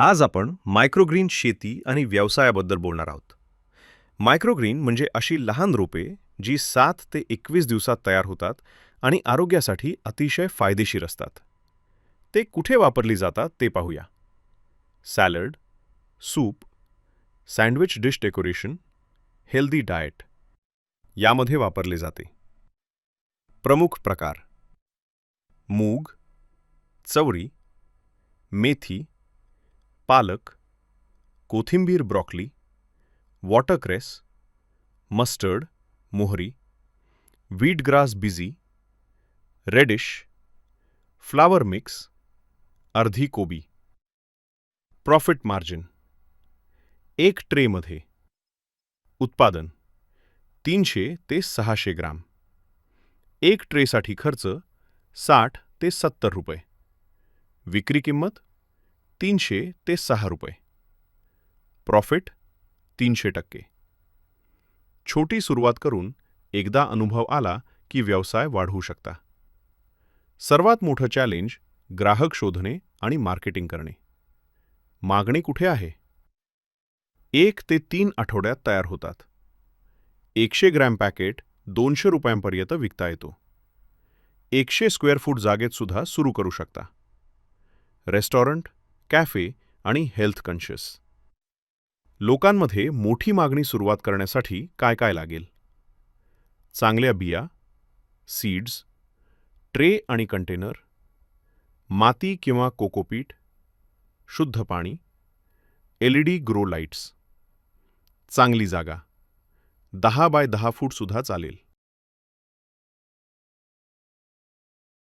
आज आपण मायक्रोग्रीन शेती आणि व्यवसायाबद्दल बोलणार आहोत. मायक्रोग्रीन म्हणजे अशी लहान रोपे जी 7 ते 21 दिवसात तयार होतात आणि आरोग्यासाठी अतिशय फायदेशीर असतात. ते कुठे वापरली जातात ते पाहूया. Salad, soup, sandwich dish decoration, healthy diet यामध्ये वापरले जाते. प्रमुख प्रकार: मूग, चवळी, मेथी, पालक, कोथिंबीर, ब्रॉकली, वॉटरक्रेस, मस्टर्ड, मोहरी, व्हीटग्रास बिझी, रेडिश, फ्लावर मिक्स, अर्धी कोबी. प्रॉफिट मार्जिन: एक ट्रेमध्ये उत्पादन 300 ते 600 ग्राम. एक ट्रेसाठी खर्च 60 ते 70 रुपये. विक्री किंमत 300 ते 6 रुपये. प्रॉफिट 300%. छोटी सुरुवात करून एकदा अनुभव आला की व्यवसाय वाढवू शकता. सर्वात मोठं चॅलेंज ग्राहक शोधणे आणि मार्केटिंग करणे. मागणी कुठे आहे? 1 ते 3 आठवड्यात तयार होतात. 100 ग्रॅम पॅकेट 200 रुपयांपर्यंत विकता येतो. 100 स्क्वेअर फूट जागेत सुद्धा सुरू करू शकता. रेस्टॉरंट, कॅफे आणि हेल्थ कॉन्शियस. लोकांमध्ये मोठी मागणी सुरुवात करण्यासाठी काय काय लागेल? चांगल्या बिया, सीड्स, ट्रे आणि कंटेनर, माती किंवा कोकोपीट, शुद्ध पाणी, LED ग्रो लाईट्स. चांगली जागा 10 बाय 10 फूट सुद्धा चालेल.